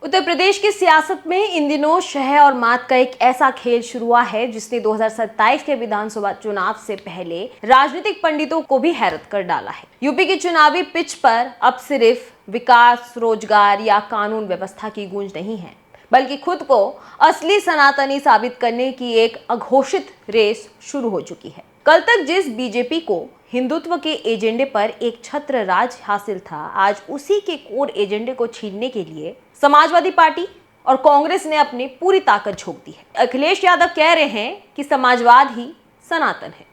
उत्तर प्रदेश की सियासत में इन दिनों शह और मात का एक ऐसा खेल शुरू हुआ है जिसने 2027 के विधानसभा चुनाव से पहले राजनीतिक पंडितों को भी हैरत कर डाला है। यूपी की चुनावी पिच पर अब सिर्फ विकास, रोजगार या कानून व्यवस्था की गूंज नहीं है, बल्कि खुद को असली सनातनी साबित करने की एक अघोषित रेस शुरू हो चुकी है। कल तक जिस बीजेपी को हिंदुत्व के एजेंडे पर एक छत्र राज हासिल था, आज उसी के कोर एजेंडे को छीनने के लिए समाजवादी पार्टी और कांग्रेस ने अपनी पूरी ताकत झोंक दी है। अखिलेश यादव कह रहे हैं कि समाजवाद ही सनातन है,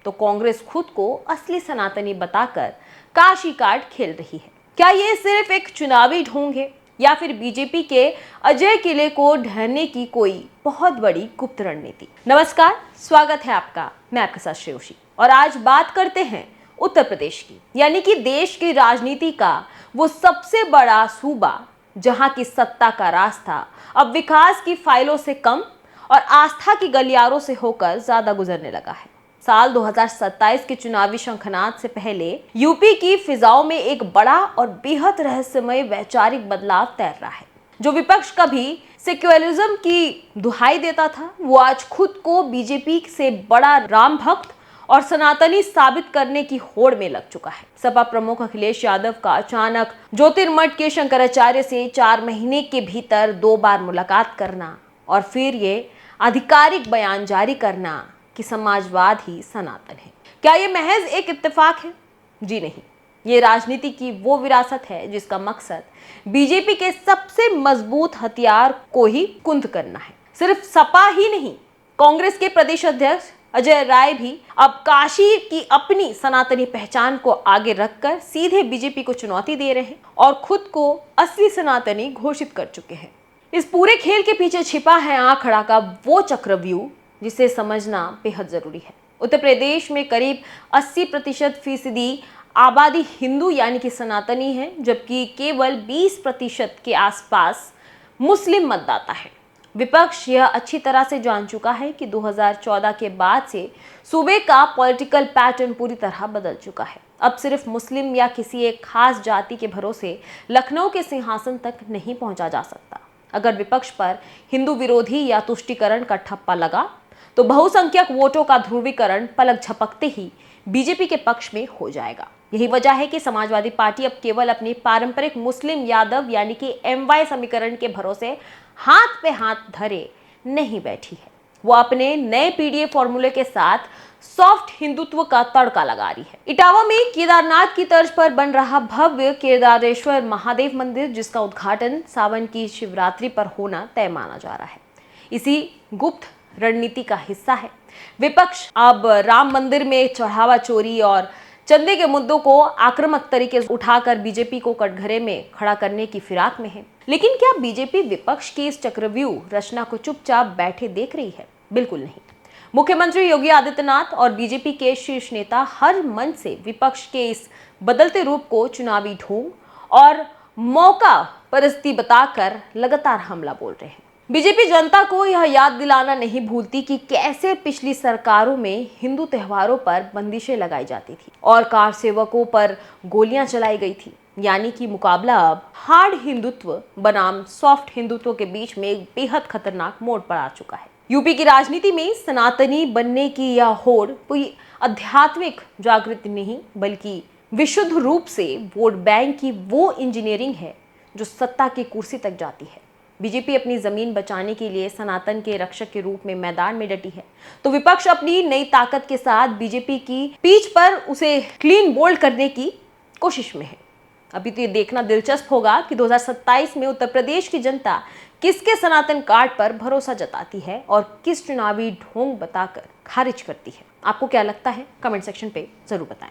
तो कांग्रेस खुद को असली सनातनी बताकर काशी काट खेल रही है। क्या ये सिर्फ एक चुनावी ढोंग है या फिर बीजेपी के अजय किले को ढहने की कोई बहुत बड़ी गुप्त रणनीति? नमस्कार, स्वागत है आपका। मैं आपके साथ श्रेयोशी और आज बात करते हैं उत्तर प्रदेश की, यानी कि देश की राजनीति का वो सबसे बड़ा सूबा जहां की सत्ता का रास्ता अब विकास की फाइलों से कम और आस्था की गलियारों से होकर ज्यादा गुजरने लगा है। साल 2027 के चुनावी शंखनाद से पहले यूपी की फिजाओं में एक बड़ा और बेहद रहस्यमय वैचारिक बदलाव तैर रहा है। जो विपक्ष कभी सेक्युलरिज्म की दुहाई देता था, वो आज खुद को बीजेपी से बड़ा राम भक्त और सनातनी साबित करने की होड़ में लग चुका है। सपा प्रमुख अखिलेश यादव का अचानक ज्योतिर्मठ के शंकराचार्य से 4 महीने के भीतर 2 बार मुलाकात करना और फिर ये आधिकारिक बयान जारी करना कि समाजवाद ही सनातन है, क्या ये महज एक इत्तेफाक है? जी नहीं, ये राजनीति की वो विरासत है जिसका मकसद बीजेपी के सबसे मजबूत हथियार को ही कुंद करना है। सिर्फ सपा ही नहीं, कांग्रेस के प्रदेश अध्यक्ष अजय राय भी अब काशी की अपनी सनातनी पहचान को आगे रखकर सीधे बीजेपी को चुनौती दे रहे हैं और खुद को असली सनातनी घोषित कर चुके हैं। इस पूरे खेल के पीछे छिपा है आंख अड़ा का वो चक्रव्यूह जिसे समझना बेहद जरूरी है। उत्तर प्रदेश में करीब 80% आबादी हिंदू यानी कि सनातनी है, जबकि केवल 20% के आसपास मुस्लिम मतदाता है। विपक्ष यह अच्छी तरह से जान चुका है कि 2014 के बाद से सूबे का पॉलिटिकल पैटर्न पूरी तरह बदल चुका है। अब सिर्फ मुस्लिम या किसी एक खास जाति के भरोसे लखनऊ के सिंहासन तक नहीं पहुंचा जा सकता। अगर विपक्ष पर हिंदू विरोधी या तुष्टीकरण का ठप्पा लगा तो बहुसंख्यक वोटों का ध्रुवीकरण पलक झपकते ही बीजेपी के पक्ष में हो जाएगा। यही वजह है कि समाजवादी पार्टी अब केवल अपनी पारंपरिक मुस्लिम यादव यानी कि MY समीकरण के भरोसे हाथ पे हाथ धरे नहीं बैठी है। वो अपने नए PDA फॉर्मूले के साथ सॉफ्ट हिंदुत्व का तड़का लगा रही है। इटावा में केदारनाथ की तर्ज पर बन रहा भव्य केदारेश्वर महादेव मंदिर, जिसका उद्घाटन सावन की शिवरात्रि पर होना तय माना जा रहा है, इसी गुप्त रणनीति का हिस्सा है। विपक्ष अब राम मंदिर में चढ़ावा चोरी और चंदे के मुद्दों को आक्रामक तरीके से उठाकर बीजेपी को कटघरे में खड़ा करने की फिराक में है। लेकिन क्या बीजेपी विपक्ष की इस चक्रव्यूह रचना को चुपचाप बैठे देख रही है? बिल्कुल नहीं। मुख्यमंत्री योगी आदित्यनाथ और बीजेपी के शीर्ष नेता हर मंच से विपक्ष के इस बदलते रूप को चुनावी ढोंग और मौका परिस्थिति बताकर लगातार हमला बोल रहे हैं। बीजेपी जनता को यह याद दिलाना नहीं भूलती कि कैसे पिछली सरकारों में हिंदू त्योहारों पर बंदिशें लगाई जाती थी और कार सेवकों पर गोलियां चलाई गई थी। यानी कि मुकाबला अब हार्ड हिंदुत्व बनाम सॉफ्ट हिंदुत्व के बीच में एक बेहद खतरनाक मोड़ पर आ चुका है। यूपी की राजनीति में सनातनी बनने की यह होड़ कोई आध्यात्मिक जागृति नहीं, बल्कि विशुद्ध रूप से वोट बैंक की वो इंजीनियरिंग है जो सत्ता की कुर्सी तक जाती है। बीजेपी अपनी जमीन बचाने के लिए सनातन के रक्षक के रूप में मैदान में डटी है, तो विपक्ष अपनी नई ताकत के साथ बीजेपी की पीठ पर उसे क्लीन बोल्ड करने की कोशिश में है। अभी तो ये देखना दिलचस्प होगा कि 2027 में उत्तर प्रदेश की जनता किसके सनातन कार्ड पर भरोसा जताती है और किस चुनावी ढोंग बताकर खारिज करती है। आपको क्या लगता है? कमेंट सेक्शन पे जरूर बताएं।